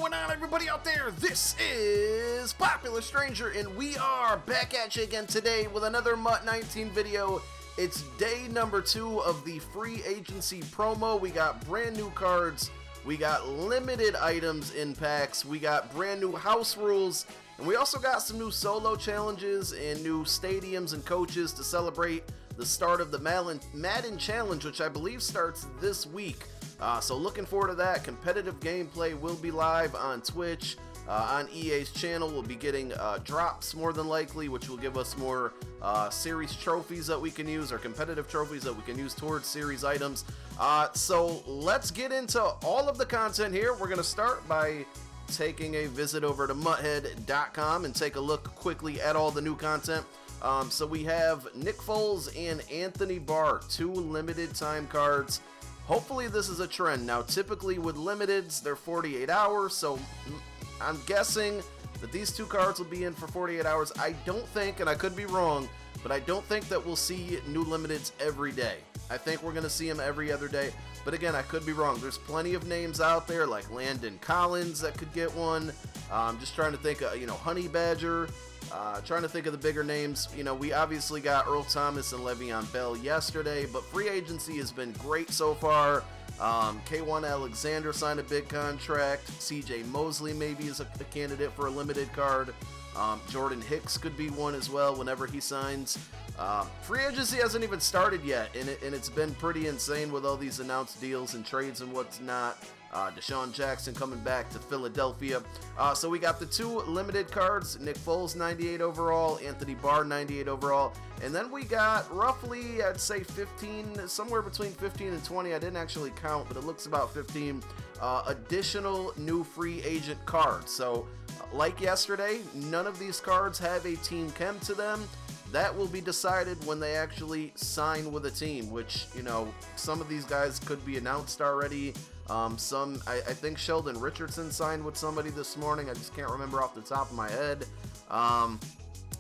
going on, everybody out there? This is Popular Stranger, and we are back at you again today with another MUT 19 video. It's day number 2 of the free agency promo. We got brand new cards, we got limited items in packs, we got brand new house rules, and we also got some new solo challenges and new stadiums and coaches to celebrate the start of the Madden challenge, which I believe starts this week. So looking forward to that. Competitive gameplay will be live on Twitch, on EA's channel. We'll be getting drops more than likely, which will give us more series trophies that we can use, or competitive trophies that we can use towards series items. So let's get into all of the content here. We're going to start by taking a visit over to muthead.com and take a look quickly at all the new content. So we have Nick Foles and Anthony Barr, 2 limited time cards. Hopefully this is a trend. Now typically with limiteds they're 48 hours, so I'm guessing that these 2 cards will be in for 48 hours. I don't think, and I could be wrong, but I don't think that we'll see new limiteds every day. I think we're going to see them every other day, but again, I could be wrong. There's plenty of names out there like Landon Collins that could get one. Just trying to think of, Honey Badger. Trying to think of the bigger names. We obviously got Earl Thomas and Le'Veon Bell yesterday, but free agency has been great so far. K1 Alexander signed a big contract. CJ Mosley maybe is a candidate for a limited card. Jordan Hicks could be one as well whenever he signs. Free agency hasn't even started yet, and it's been pretty insane with all these announced deals and trades and what's not. Deshaun Jackson coming back to Philadelphia. So we got the 2 limited cards, Nick Foles 98 overall, Anthony Barr 98 overall, and then we got roughly, I'd say 15, somewhere between 15 and 20, I didn't actually count, but it looks about 15 additional new free agent cards. So like yesterday, none of these cards have a team chem to them. That will be decided when they actually sign with a team, which, some of these guys could be announced already. I think Sheldon Richardson signed with somebody this morning. I just can't remember off the top of my head.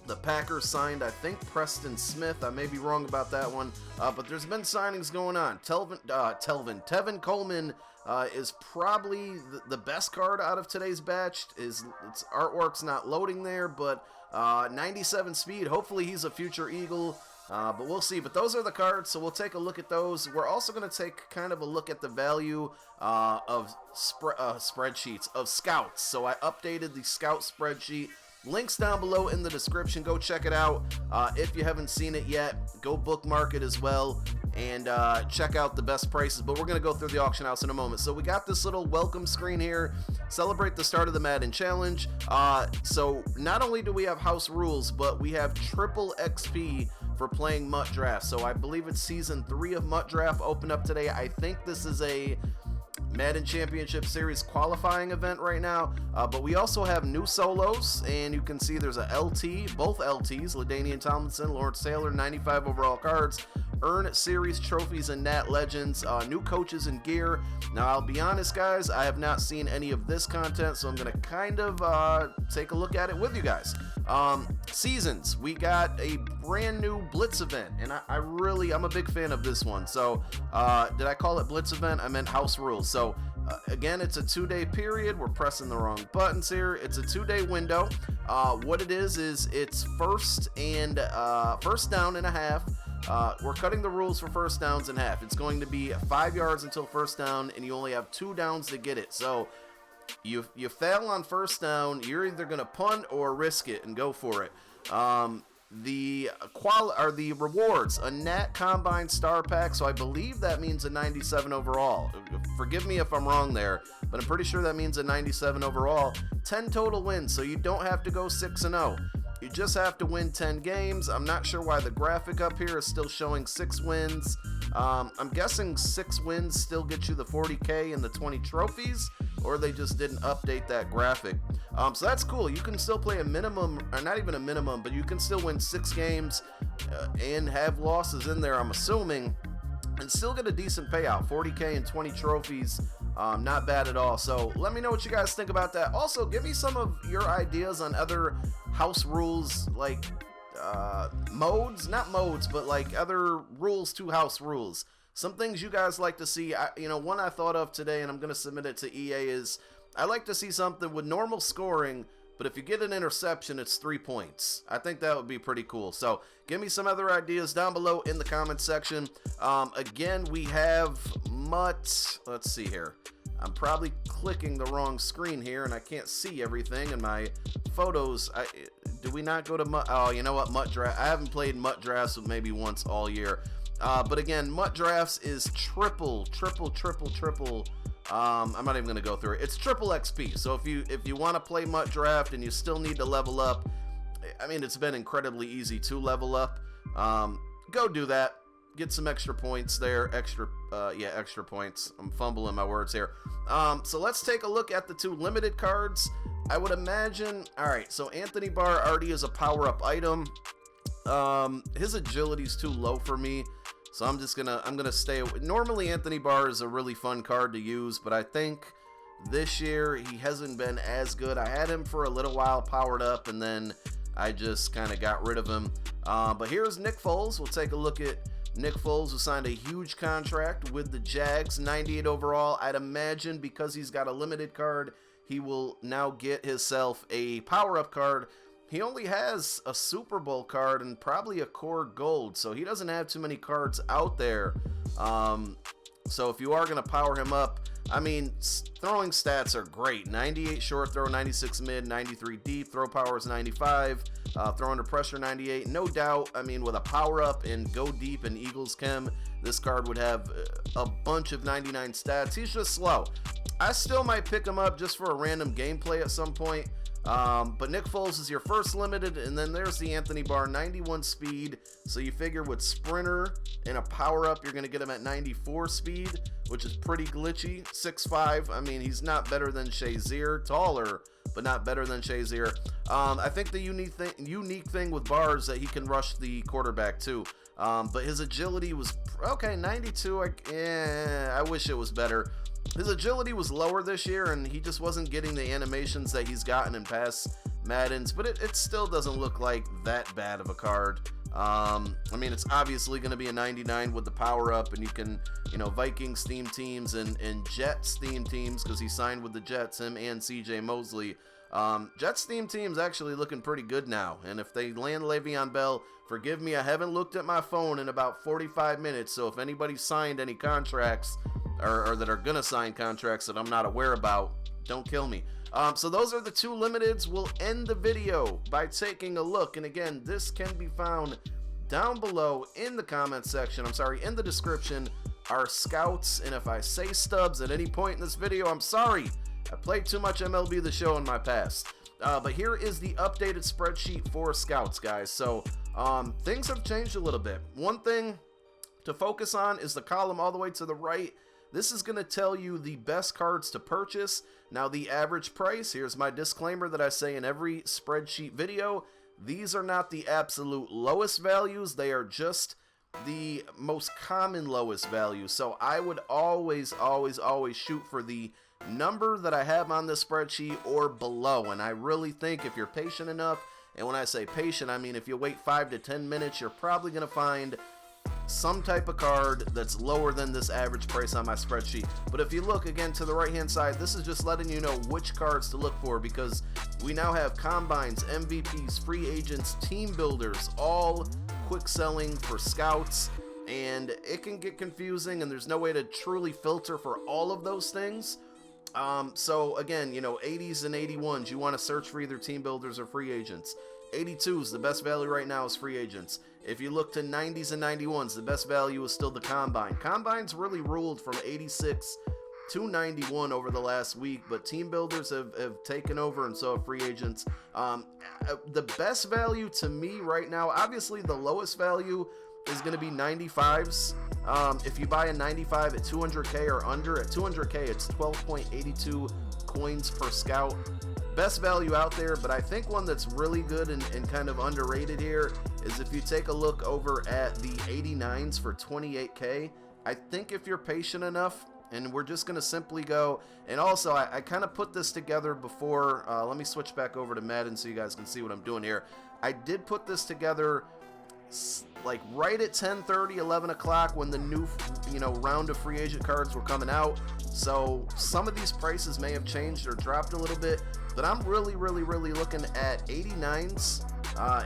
The Packers signed, I think, Preston Smith. I may be wrong about that one. But there's been signings going on. Tevin Coleman is probably the best card out of today's batch. Its artwork's not loading there, but 97 speed. Hopefully he's a future Eagle. But we'll see. But those are the cards, so we'll take a look at those. We're also going to take kind of a look at the value of spreadsheets, of scouts. So I updated the scout spreadsheet. Links down below in the description. Go check it out. If you haven't seen it yet, go bookmark it as well and check out the best prices. But we're going to go through the auction house in a moment. So we got this little welcome screen here. Celebrate the start of the Madden challenge. So not only do we have house rules, but we have triple XP for playing MUT Draft. So I believe it's season 3 of MUT Draft opened up today. I think this is a Madden Championship Series qualifying event right now, but we also have new solos, and you can see there's a LT, both LTs, LaDainian Tomlinson, Lawrence Taylor, 95 overall cards, earn series trophies and Nat Legends, new coaches and gear. Now I'll be honest guys, I have not seen any of this content, so I'm going to kind of take a look at it with you guys. Seasons, we got a brand new Blitz event, and I'm a big fan of this one. So did I call it Blitz event? I meant house rules. So again, it's a 2-day period. We're pressing the wrong buttons here. It's a 2-day window. What it is it's first down and a half. We're cutting the rules for first downs in half. It's going to be 5 yards until first down, and you only have 2 downs to get it. So you fail on first down, you're either going to punt or risk it and go for it. The rewards, a Nat Combine Star Pack, so I believe that means a 97 overall. Forgive me if I'm wrong there, but I'm pretty sure that means a 97 overall. 10 total wins, so you don't have to go 6-0. You just have to win 10 games. I'm not sure why the graphic up here is still showing 6 wins. I'm guessing 6 wins still get you the 40K and the 20 trophies, or they just didn't update that graphic. So that's cool. You can still play a minimum, or not even a minimum, but you can still win 6 games and have losses in there, I'm assuming, and still get a decent payout. 40K and 20 trophies. Not bad at all. So let me know what you guys think about that. Also, give me some of your ideas on other house rules, like modes, not modes, but like other rules to house rules. Some things you guys like to see. One I thought of today, and I'm going to submit it to EA, is I like to see something with normal scoring, but if you get an interception, it's 3 points. I think that would be pretty cool. So give me some other ideas down below in the comment section. Again, we have MUT. Let's see here. I'm probably clicking the wrong screen here, and I can't see everything in my photos. Do we not go to MUT? Oh, you know what? MUT draft. I haven't played MUT drafts maybe once all year. But again, MUT drafts is triple. I'm not even going to go through it. It's triple XP. So if you want to play MUT draft and you still need to level up, I mean, it's been incredibly easy to level up. Go do that. Get some extra points there. Extra points. I'm fumbling my words here. So let's take a look at the 2 limited cards. I would imagine. All right. So Anthony Barr already is a power-up item. His agility's too low for me. So I'm gonna stay away. Normally Anthony Barr is a really fun card to use, but I think this year he hasn't been as good. I had him for a little while powered up, and then I just kind of got rid of him. But here's Nick Foles. We'll take a look at Nick Foles, who signed a huge contract with the Jags, 98 overall. I'd imagine because he's got a limited card, he will now get himself a power-up card. He only has a Super Bowl card and probably a core gold, so he doesn't have too many cards out there. So if you are going to power him up, I mean, throwing stats are great. 98 short throw, 96 mid, 93 deep. Throw power is 95. Throw under pressure, 98. No doubt, I mean, with a power up and go deep in Eagles Chem, this card would have a bunch of 99 stats. He's just slow. I still might pick him up just for a random gameplay at some point. But Nick Foles is your first limited, and then there's the Anthony Barr, 91 speed. So you figure with sprinter and a power up, you're going to get him at 94 speed, which is pretty glitchy. 6'5". I mean, he's not better than Shazier, taller, but not better than Shazier. I think the unique thing with Barr is that he can rush the quarterback too. But his agility was okay, 92. I wish it was better. His agility was lower this year, and he just wasn't getting the animations that he's gotten in past Maddens, but it still doesn't look like that bad of a card. I mean, it's obviously going to be a 99 with the power up, and you can, Vikings theme teams and Jets theme teams, because he signed with the Jets, him and CJ Mosley. Jets theme team's actually looking pretty good now, and if they land Le'Veon Bell, forgive me, I haven't looked at my phone in about 45 minutes, so if anybody signed any contracts, or that are gonna sign contracts that I'm not aware about, don't kill me. So those are the 2 limiteds. We'll end the video by taking a look, and again, this can be found down below in the comment section. In the description, our scouts, and if I say stubs at any point in this video, I'm sorry. I played too much MLB The Show in my past. But here is the updated spreadsheet for scouts, guys. So things have changed a little bit. One thing to focus on is the column all the way to the right. This is going to tell you the best cards to purchase. Now, the average price, here's my disclaimer that I say in every spreadsheet video. These are not the absolute lowest values. They are just the most common lowest values. So I would always shoot for the number that I have on this spreadsheet or below. And I really think if you're patient enough, and when I say patient, I mean if you wait 5 to 10 minutes, you're probably going to find some type of card that's lower than this average price on my spreadsheet. But if you look again to the right hand side, this is just letting you know which cards to look for, because we now have combines, MVPs, free agents, team builders, all quick selling for scouts, and it can get confusing, and there's no way to truly filter for all of those things. So again, 80s and 81s, you want to search for either team builders or free agents. 82s, the best value right now is free agents. If you look to 90s and 91s, the best value is still the combine. Combines really ruled from 86 to 91 over the last week, but team builders have taken over, and so have free agents. The best value to me right now, obviously the lowest value is going to be 95s. If you buy a 95 at 200k or under, at 200k it's 12.82 coins per scout. Best value out there, but I think one that's really good and kind of underrated here is if you take a look over at the 89s for 28k. I think if you're patient enough, and we're just going to simply go, and also I kind of put this together before, let me switch back over to Madden so you guys can see what I'm doing here. I did put this together like right at 10:30, 11 o'clock when the new, round of free agent cards were coming out. So some of these prices may have changed or dropped a little bit, but I'm really looking at 89s.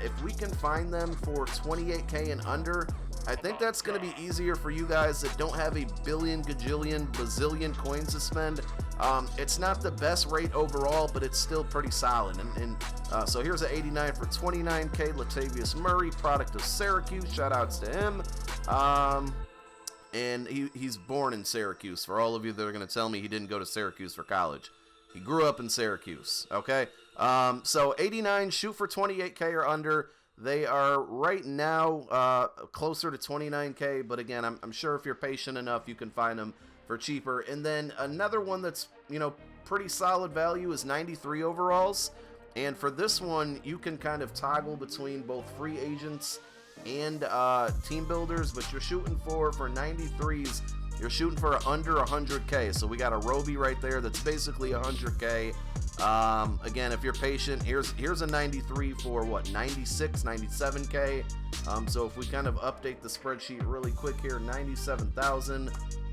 If we can find them for 28K and under, I think that's going to be easier for you guys that don't have a billion, gajillion, bazillion coins to spend. It's not the best rate overall, but it's still pretty solid. So here's an 89 for 29K. Latavius Murray, product of Syracuse. Shout outs to him. And he's born in Syracuse. For all of you that are going to tell me he didn't go to Syracuse for college, he grew up in Syracuse. Okay. So 89, shoot for 28K or under. They are right now closer to 29K, but again, I'm sure if you're patient enough, you can find them for cheaper. And then another one that's, pretty solid value is 93 overalls. And for this one, you can kind of toggle between both free agents and team builders, but you're shooting for 93s, you're shooting for under 100K. So we got a Roby right there that's basically 100K. Again, if you're patient, here's a 93 for what, 96, 97K. So if we kind of update the spreadsheet really quick here, 97,000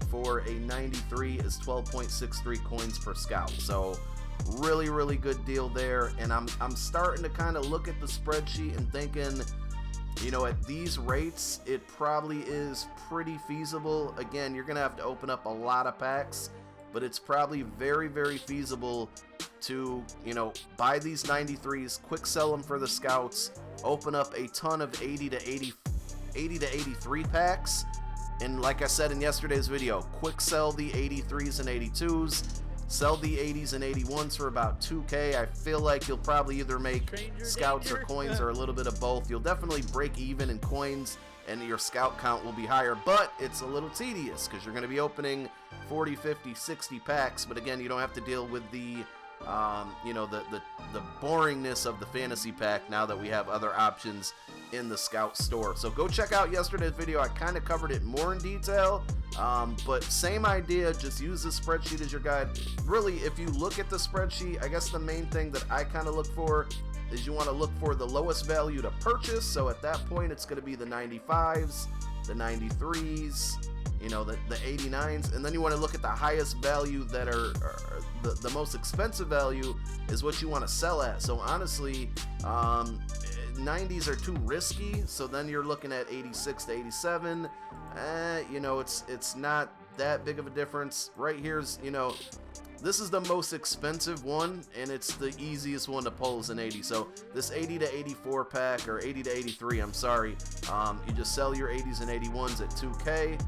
for a 93 is 12.63 coins per scout. So really good deal there. And I'm starting to kind of look at the spreadsheet and thinking, at these rates, it probably is pretty feasible. Again, you're gonna have to open up a lot of packs, but it's probably very feasible to, buy these 93s, quick sell them for the scouts, open up a ton of 80 to 83 packs, and like I said in yesterday's video, quick sell the 83s and 82s, sell the 80s and 81s for about 2K. I feel like you'll probably either make scouts or coins or a little bit of both. You'll definitely break even in coins and your scout count will be higher, but it's a little tedious because you're going to be opening 40, 50, 60 packs. But again, you don't have to deal with the the boringness of the fantasy pack now that we have other options in the scout store. So go check out yesterday's video. I kind of covered it more in detail, but same idea. Just use the spreadsheet as your guide. Really, if you look at the spreadsheet, I guess the main thing that I kind of look for is you want to look for the lowest value to purchase. So at that point, it's going to be the 95s, the 93s, the 89s, and then you want to look at the highest value that are the most expensive value is what you want to sell at. So honestly, 90s are too risky, so then you're looking at 86 to 87. It's not that big of a difference. Right here's, this is the most expensive one, and it's the easiest one to pull is an 80. So this 80 to 84 pack, or 80 to 83, I'm sorry, you just sell your 80s and 81s at 2K.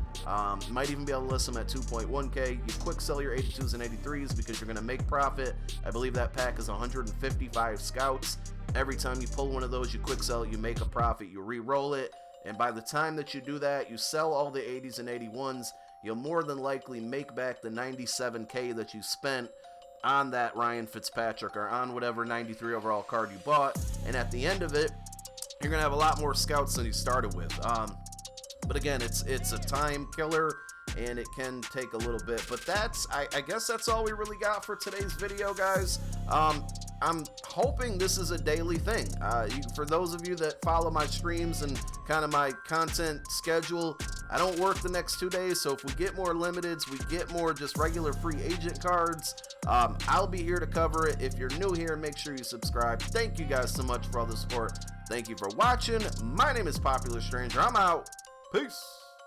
You might even be able to list them at 2.1K. You quick sell your 82s and 83s because you're going to make profit. I believe that pack is 155 scouts. Every time you pull one of those, you quick sell it, you make a profit, you re-roll it, and by the time that you do that, you sell all the 80s and 81s, you'll more than likely make back the 97K that you spent on that Ryan Fitzpatrick or on whatever 93 overall card you bought. And at the end of it, you're going to have a lot more scouts than you started with. But again, it's a time killer, and it can take a little bit. But I guess that's all we really got for today's video, guys. I'm hoping this is a daily thing. For those of you that follow my streams and kind of my content schedule, I don't work the next 2 days, so if we get more limiteds, we get more just regular free agent cards, I'll be here to cover it. If you're new here, make sure you subscribe. Thank you guys so much for all the support. Thank you for watching. My name is Popular Stranger. I'm out. Peace.